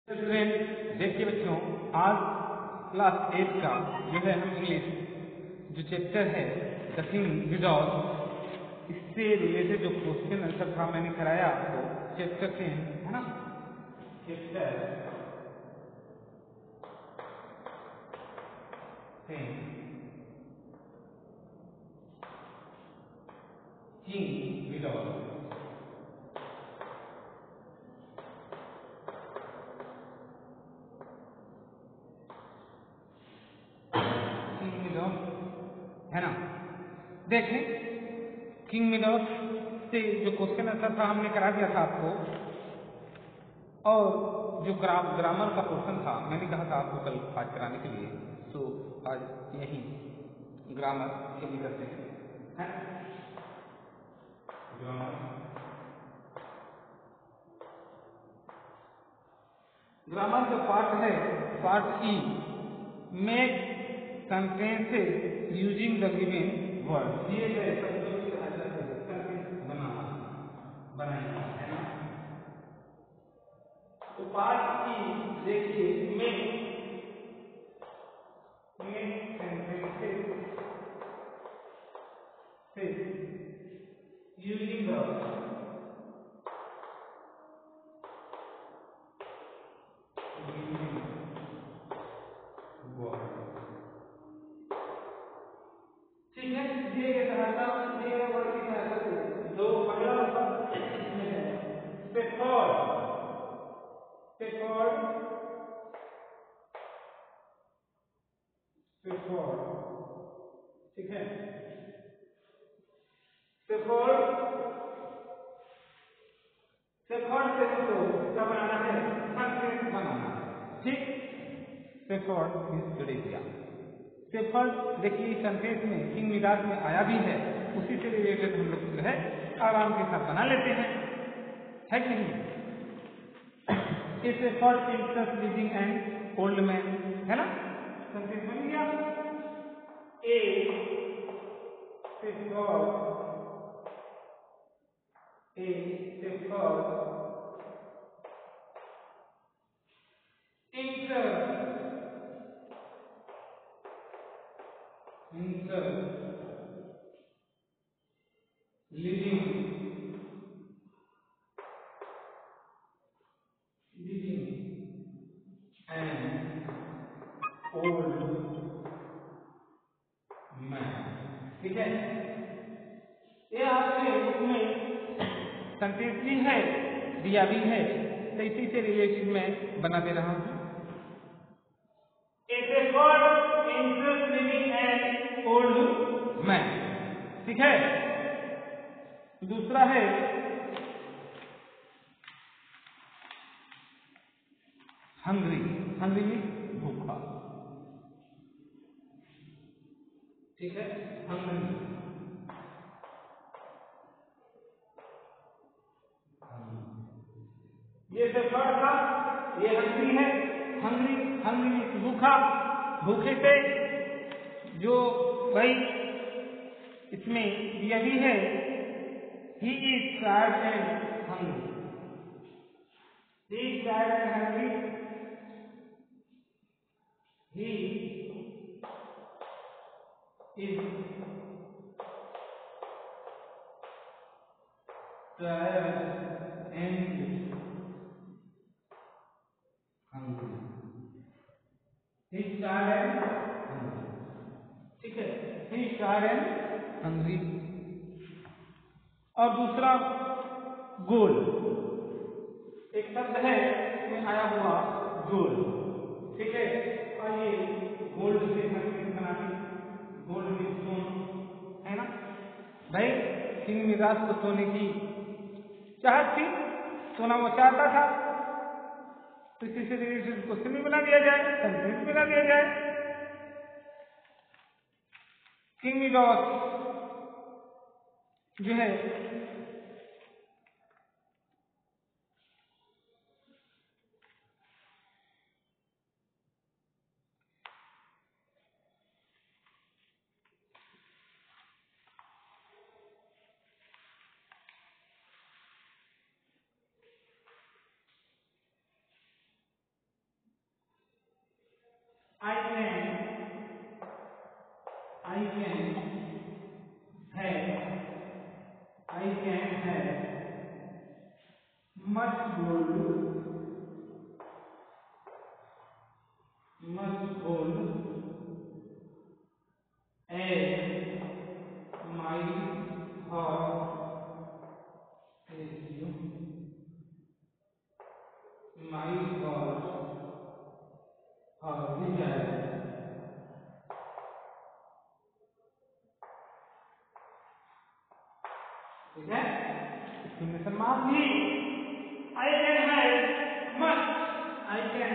Student देखिए बच्चों, आज क्लास 8 का जो है हम इंग्लिश जो चैप्टर है द किंग विदाउट, इससे रिलेटेड जो क्वेश्चन आंसर था मैंने कराया आपको चैप्टर 10 है ना। Chapter 10 king without. है ना। देखें, किंग मिडॉस से जो क्वेश्चन आंसर था हमने करा दिया था आपको, और जो ग्रामर का पोर्शन था मैंने कहा था आपको कल आज कराने के लिए, तो आज यही ग्रामर के भी करते हैं। ग्रामर का पार्ट है part E, make sentences using the given word. दिए गए शब्दों की सहायता से सेंटेंस बनाना है ना। तो पार्ट ई देखिए, make sentences using the word. ठीक है, दिए गए वर्ड की सहायता से जो पहला शब्द इसमें है शेफर्ड, शेफर्ड, शेफर्ड, ठीक है। शेफर्ड, शेफर्ड से हमको क्या बनाना है, सेंटेंस बनाना है, ठीक। शेफर्ड मींस जुड़े दिया। शेफर्ड देखिए इस सेंटेंस में किंग मिडास में आया भी है, उसी से रिलेटेड हम लोग जो है आराम के साथ बना लेते हैं, है कि नहीं। इसे for interest living and old man, है ना। सेंटेंस बन गया। ए living and old man, ठीक है। ये आपके उसमें सेंटेंस भी है, दिया भी है, तो इसी से रिलेटेड मैं बना दे रहा हूं। It is for interest living and old man, ठीक है। दूसरा है हंग्री, हंग्री मीन्स भूखा, ठीक है। हंग्री, ये शेफर्ड था, ये हंग्री है। हंग्री, हंग्री मीन्स भूखा, भूखे से जो भाई इसमें दिया भी है, he is tired and hungry, he is tired and hungry, he is tired and hungry, he is tired and hungry, ठीक है। He is tired and hungry. और दूसरा गोल, एक शब्द है इसमें आया हुआ गोल, ठीक है। और ये गोल्ड से सेंटेंस बनाते, गोल्ड में सोन, है ना भाई। किंग मिडास को सोने की चाहत थी, सोना वो चाहता था, तो इसी से रिलेटेड क्वेश्चन भी बना दिया जाए, सेंटेंस बना दिया जाए। किंग मिडास जो है I can have much gold as my heart desires. ठीक है, एक्सक्लेमेशन मार्क भी। I can have much I can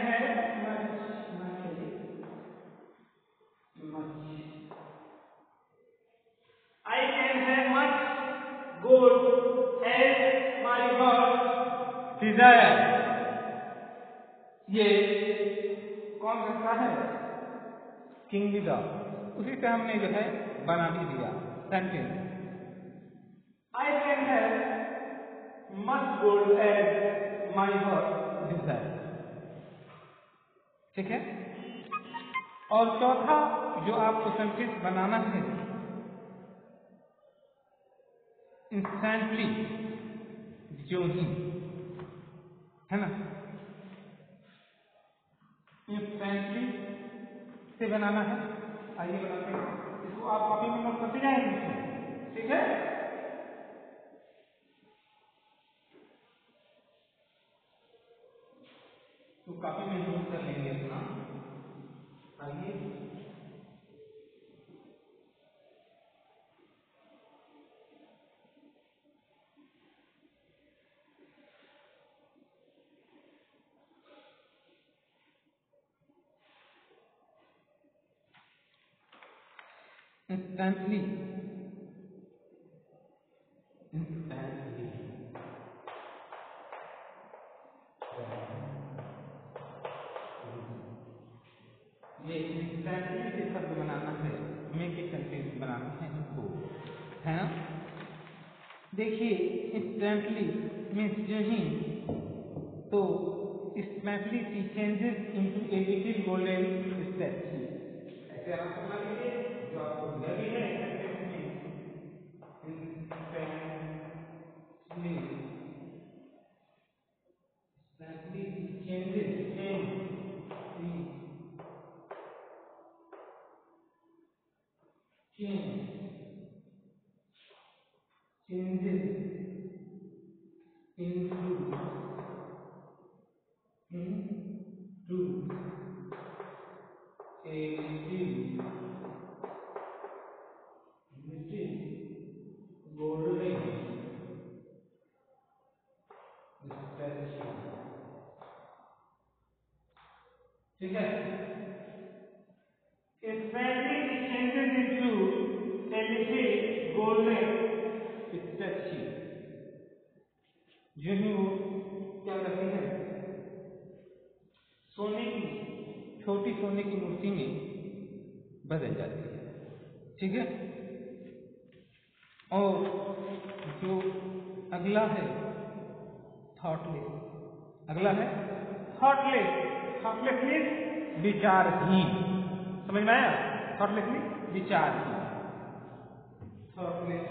have much gold as my heart desire। ये कौन करता है? किंग विदा, उसी से हमने जो है बना भी दिया sentence. I can have much gold as my heart desire। ठीक है, और चौथा जो आपको सेंटेंस बनाना है, इंस्टेंटली, जो ही, है ना, इंस्टेंटली से बनाना है। आइए बनाते हैं इसको, आप कॉपी में नोट करते जाएंगे। ठीक है, तो कॉपी में नोट कर लेंगे अपना। आइए इंस्टेंटली, ये इंस्टेंटली से शब्द बनाना है, मेक ए सेंटेंस बनाना है इनको, है ना। देखिए इंस्टेंटली मीन्स जो ही, तो instantly she changes into a little golden statue. ऐसे आप बना लीजिए, जो आपको दिया भी है सेंटेंस में, instantly changes into a little golden statue। ठीक है, instantly it changes into a little golden statue। जो ही वो क्या करती है, सोने की, छोटी सोने की मूर्ति में बदल जाती है। ठीक है, और जो अगला है थॉटलेस, अगला है थॉटलेस। थॉटलेस मीन्स विचारहीन, समझ में आया? थॉटलेस मीन्स विचारहीन। थॉटलेस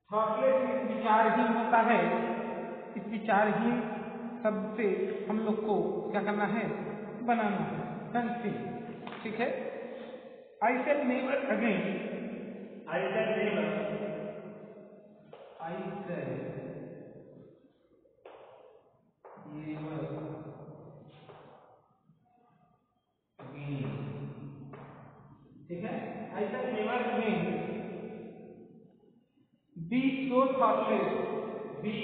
थॉटलेस मीन्स विचारहीन होता है। इस विचारहीन शब्द से हम लोग को क्या करना है, बनाना है सेंटेंस। ठीक है, I shall never again, I shall never again। ठीक है, I shall never again be so thoughtless, be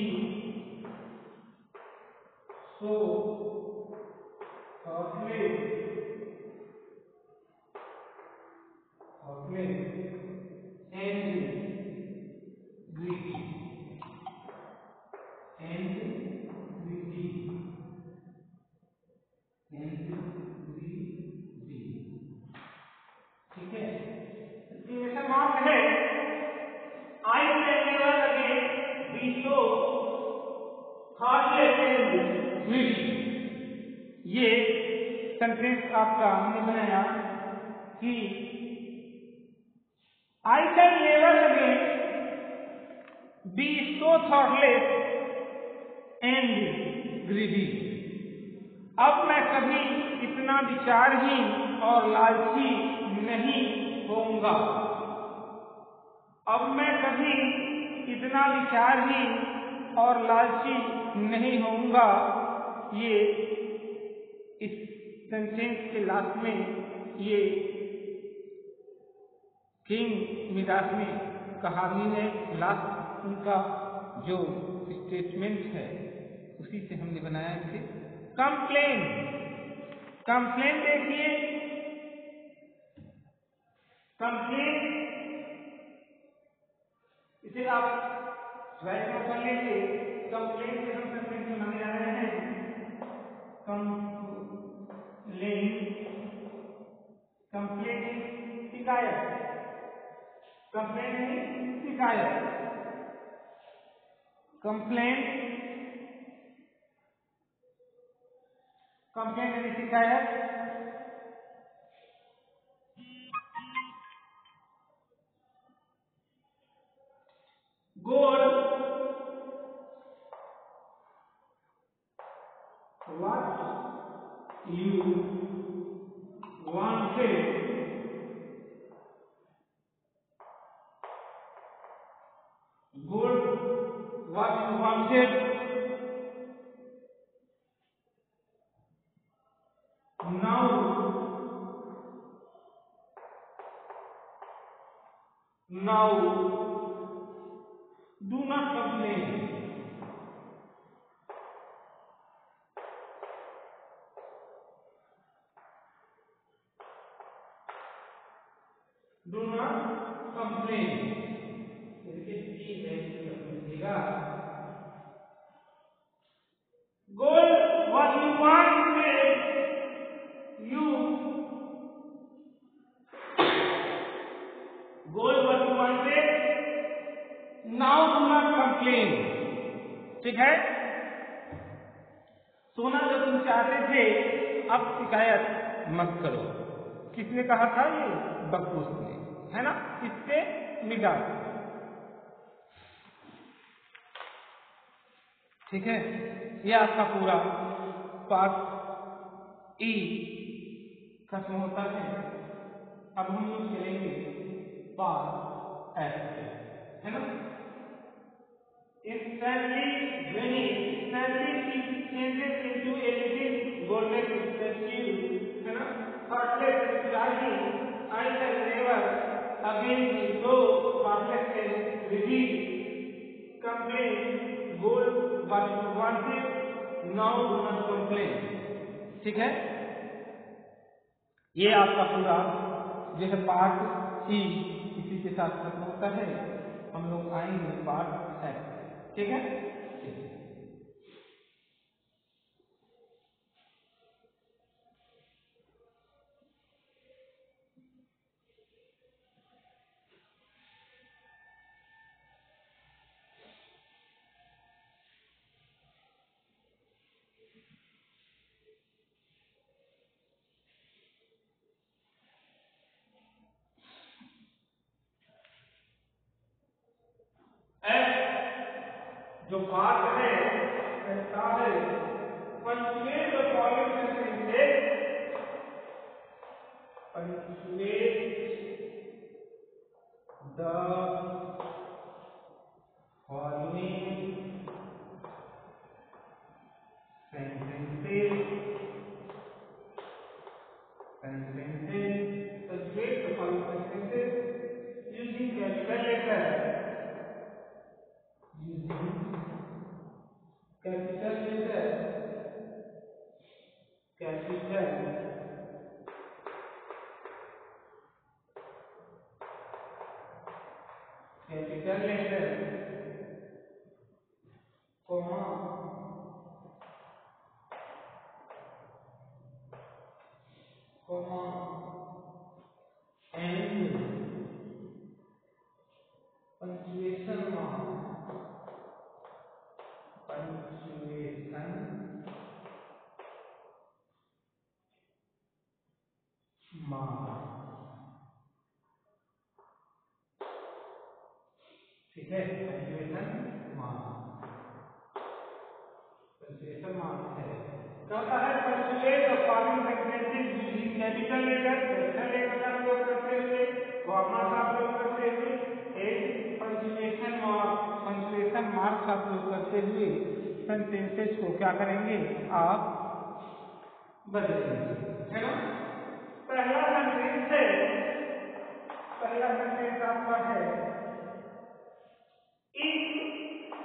so thoughtless and greedy and greedy ठीक है, इसमें मार्क है I greedy। ये सेंटेंस आपका हमने बनाया कि I can never again be so thoughtless and greedy। अब मैं कभी इतना विचारहीन और लालची नहीं होऊंगा। अब मैं कभी इतना विचारहीन और लालची नहीं होऊंगा। ये इस सेंटेंस के लास्ट में ये किंग मिडास ने कहा भी है। लास्ट उनका जो स्टेटमेंट है उसी से हमने बनाया इसे। कंप्लेन, कंप्लेन देखिए, कंप्लेन इसे आप राइट नोट कर लीजिए। कंप्लेन से हम सेंटेंस बनाने जा रहे हैं। कंप्लेन, कंप्लेन शिकायत, कंप्लेन यानी शिकायत। कंप्लेन, कंप्लेन यानी शिकायत। गोल, what you wanted, goal, what you wanted, now, now, do not complain, do not complain। Goal, what you wanted, you, goal what you wanted, now do not complain। ठीक है। सोना जो तुम चाहते थे अब शिकायत मत करो। किसने कहा था? ये बकूस ने, है ना। इससे मिडास, ठीक है। ये आपका पूरा पार्ट ई खत्म होता है। अब हम लोग चलेंगे पार्ट एफ, है ना। Instantly winning, instantly changes into a little golden statue, है ना। Thoughtless realizing I can never again be so thoughtless and greedy। Complain, goal what you wanted, now do not complain। ठीक है। ये आपका पूरा जो है पार्ट ई इसी के साथ खत्म होता है। हम लोग आएंगे पार्ट एफ, ठीक है। जो पार्ट है कहता है punctuate the following sentences, punctuate the following sentences, punctuate the following sentences using capital letter, using capital letter, capital letter, comma, and punctuation mark, punctuation ठीक है, पंचुएशन मार्क, पंचुएशन मार्क है। कहता है punctuate the following sentences using capital letter, capital letter का प्रयोग करते हुए, comma का प्रयोग करते हुए, एंड पंचुएशन मार्क का प्रयोग करते हुए सेंटेंसेस को क्या करेंगे आप बदलेंगे, है ना। पहला सेंटेंस है, पहला सेंटेंस आपका है इफ,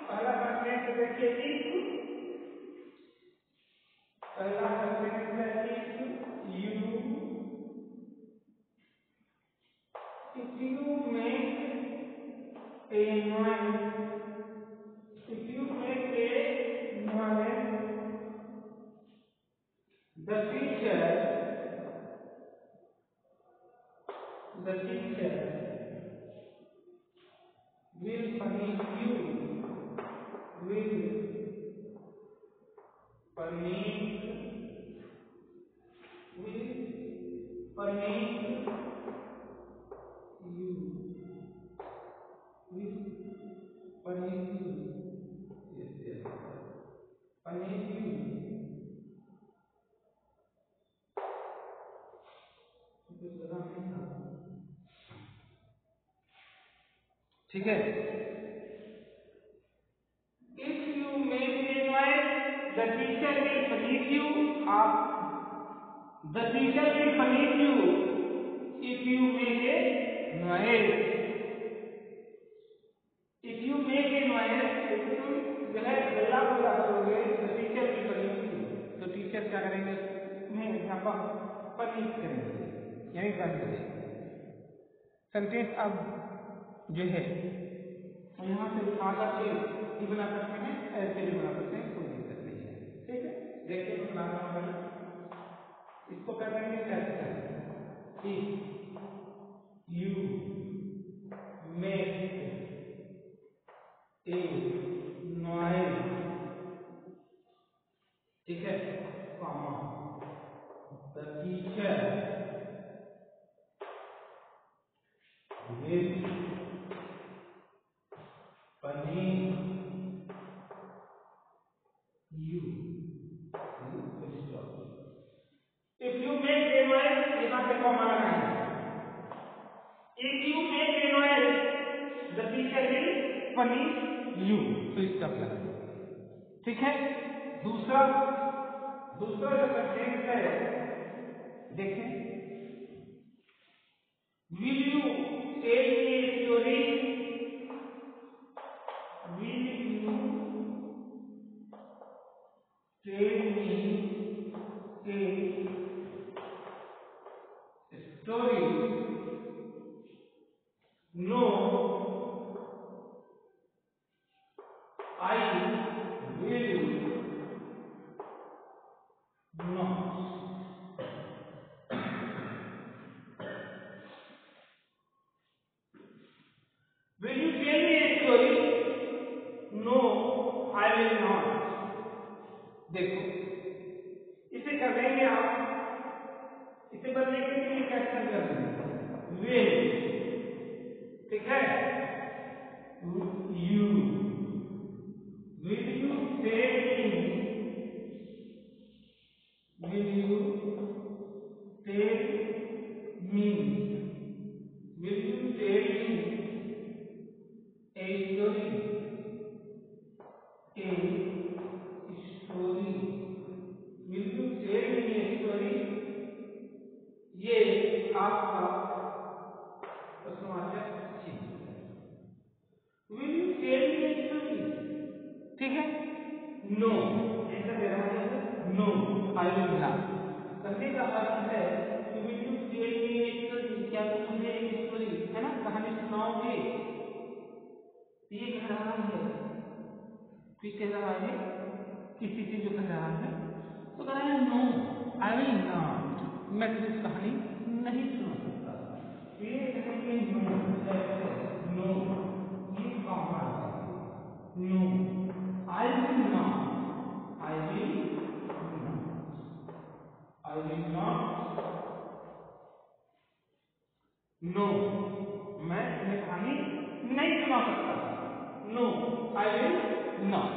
पहला सेंटेंस देखिए इफ, पहला सेंटेंस है if you make a noise, if you make a noise the teacher will punish you, will punish you, yes, punish you, ठीक है। If you make a noise, the teacher will punish you. The teacher will punish you if you make a noise. If you make a noise, if तुम जो है हल्ला गुल्ला करोगे, the teacher will punish you. तो teacher क्या करेंगे? तुम्हें यहाँ पर पनिश करेंगे, यानी दंड देंगे। सेंटेंस अब जो है तो यहाँ से उठा करके भी बना सकते हैं, ऐसे भी बना सकते हैं, कोई दिक्कत नहीं है, ठीक है। देखिए मैं बना रहा हूँ, इसको कर लेंगे ऐसे, if you make a noise, ठीक है, comma the teacher will punish you, full stop। If you make a noise, यहाँ पे कॉमा लगाएंगे। If you make a noise, the teacher will punish you, full stop लगाएंगे, ठीक है। दूसरा जो सेंटेंस है देखें, will you tell me a story, will you tell me a story, no I will not, will you tell me a story, no I will not। देखो इसे कर देंगे आप, इसे बदलने के लिए कैंसिल कर देंगे, will, ठीक है, you will you tell me, will you tell me, will you tell me a story, will you tell me a story, ये आपका प्रश्नवाचक चिन्ह है। will you tell me a story, ठीक है, नो आंसर दे रहा है, नो आई विल नॉट। कहने का अर्थ है कि will you tell me a story, क्या तुम मुझे एक स्टोरी, है ना, कहानी सुनाओगे, ये कह रहा है, फिर कह रहा है किसी से जो कह रहा है, तो कह रहा है नो आई विल नॉट, मैं तुम्हें कहानी नहीं सुना सकता। ये कहेंगे नो, नो ये कॉमा है, no I will not, I will not, no मैं तुम्हें कहानी नहीं सुना सकता, नो, आई विल नॉट।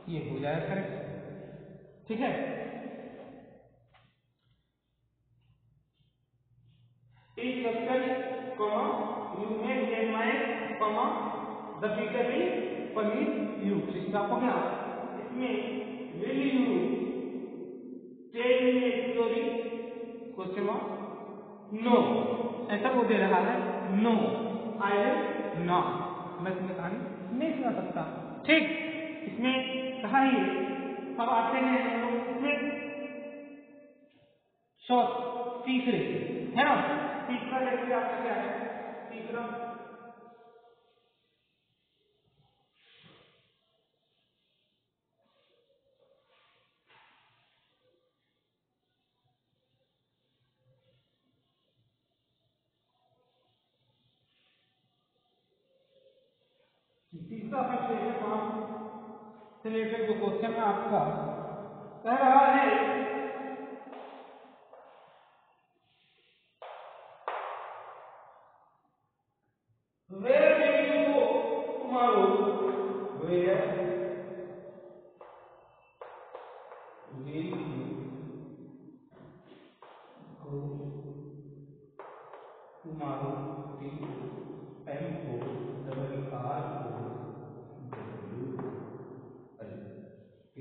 ये हो जाएगा करेक्ट। ठीक है, इस capital comma you make an my comma the teacher will punish you. इसका आपको क्या, इसमें will you tell me a story, question mark, no, ऐसा वो दे रहा है, नो आई विल नॉट, मैं तुम्हें कहानी नहीं सुना सकता। ठीक, इसमें कहा ही। अब आते हैं हम लोग इसमें तीसरे, है ना, तीसरा लेक्चर आपका क्या है, तीसरा से रिलेटेड जो क्वेश्चन है आपका कह रहा है, where will you go tomorrow, where will you go tomorrow,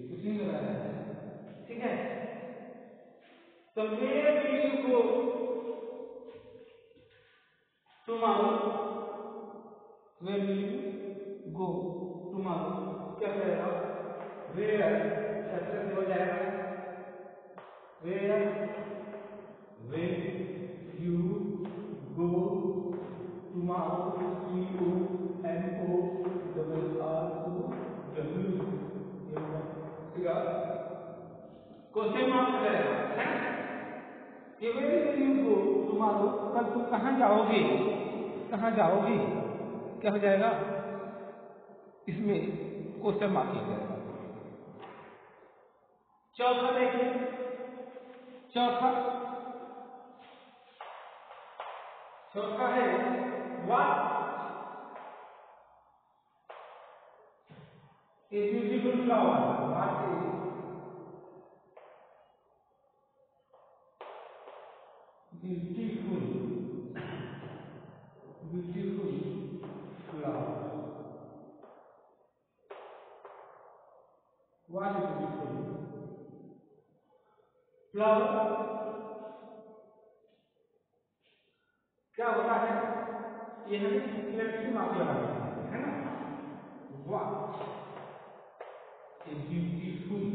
कुछ नहीं लगा है। ठीक है, तो where will you go tomorrow, where will you go tomorrow, क्या करेगा, वेयर कैसे हो जाएगा, where will you go tomorrow, question mark रहेगा, है ना, ये where will you go tomorrow, कल तुम कहाँ जाओगे, कहाँ जाओगी, क्या हो जाएगा, इसमें क्वेश्चन मार्क किया जाएगा। चौथा देखिए, चौथा है what a beautiful flower, what is beautiful flower, what is beautiful flower, क्या होता है, ये हमें सिलेक्टिव मार्क लगा देना है ना, what a beautiful,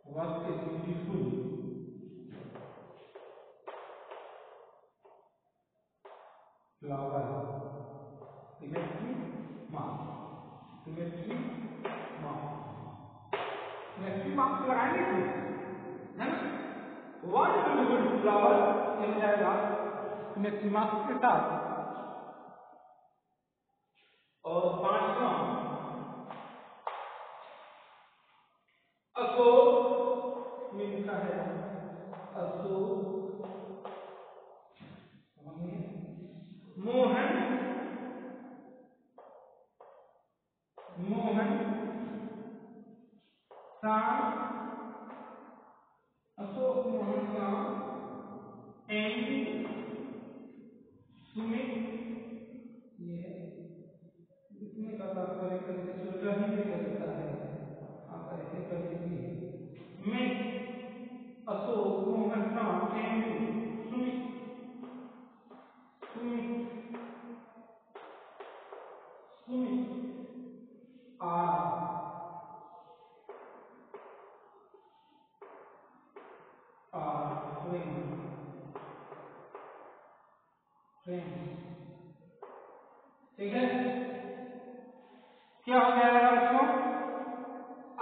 what a beautiful flower, selective mark, selective mark लगाएंगे कुछ, है ना, व्हाट ए ब्यूटीफुल फ्लावर, ये हो जाएगा सिलेक्टिव मार्क के साथ। और पांचवा अशोक में लिखा है, अशोक मोहन श्याम, अशोक मोहन श्याम एंड सुमित, ये लिखने का तात्पर्य करके छोटा ही नहीं लगता है, आप ऐसे कर लीजिए, मैं Ashok Mohan Shyam and Sumit are friends, ठीक है, क्या हो जाएगा बच्चों,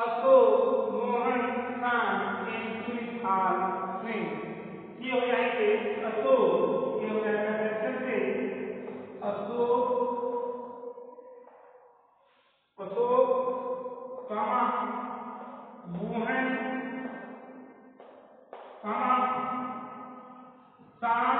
Ashok Mohan Shyam and Sumit are friends, ये हो जाएंगे अशोक, ये हो जाएगा सेक्शन से Ashok, comma Mohan comma Shyam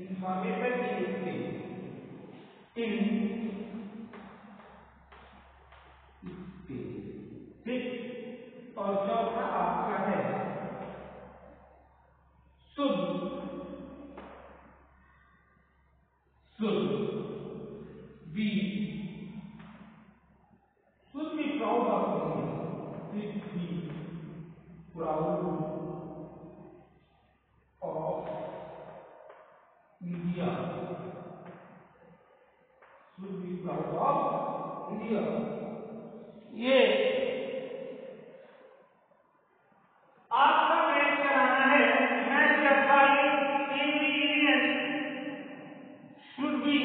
information in ठीक। और चौथा आपका है should be proud of India. Should be proud of India. Should be proud of India. ये आपका मैच कराना है। Match apply every Indian should be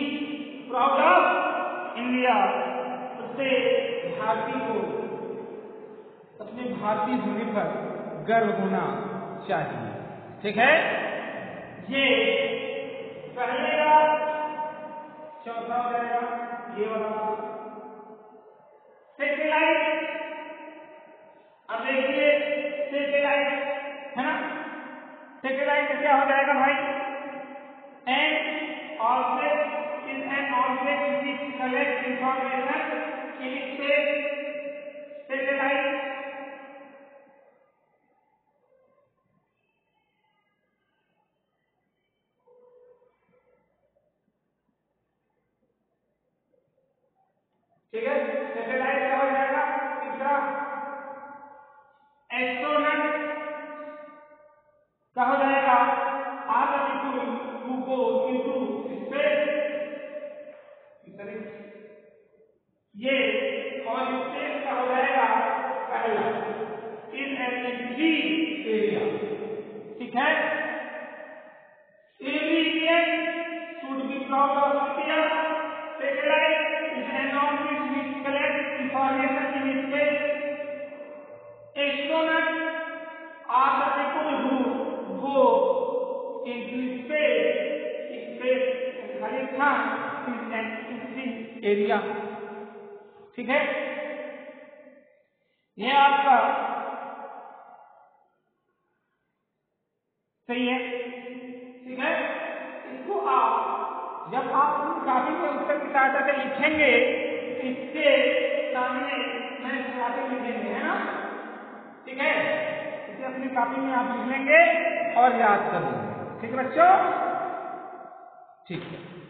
proud of India. प्रत्येक भारतीय को अपने भारतीय होने पर गर्व होना चाहिए। ठीक है, ये पहले का चौथा हो जाएगा ये वाला सैटेलाइट। अब देखिए सैटेलाइट है ना, सैटेलाइट क्या हो जाएगा भाई? An object is an object which collect information in space. Satellite ठीक है, सैटेलाइट क्या हो जाएगा? तीसरा एस्ट्रोनॉट क्या हो जाएगा? Are the people who go into space. ये और स्पेस का हो जाएगा पहला इन एन एम्प्टी एरिया। ठीक है, every Indian should be proud of India. Satellite is an object which collect information in space. Astronauts are the people who go into space. Space खाली स्थान is an empty area. ठीक है, यह आपका सही है। ठीक है, इसको आप जब आप अपनी कॉपी में उत्तर की सहायता से लिखेंगे, इसके सामने मैं कॉपी लिखेंगे, है ना? ठीक है, इसे अपनी कॉपी में आप लिख लेंगे और याद कर लेंगे। ठीक है बच्चों, ठीक है।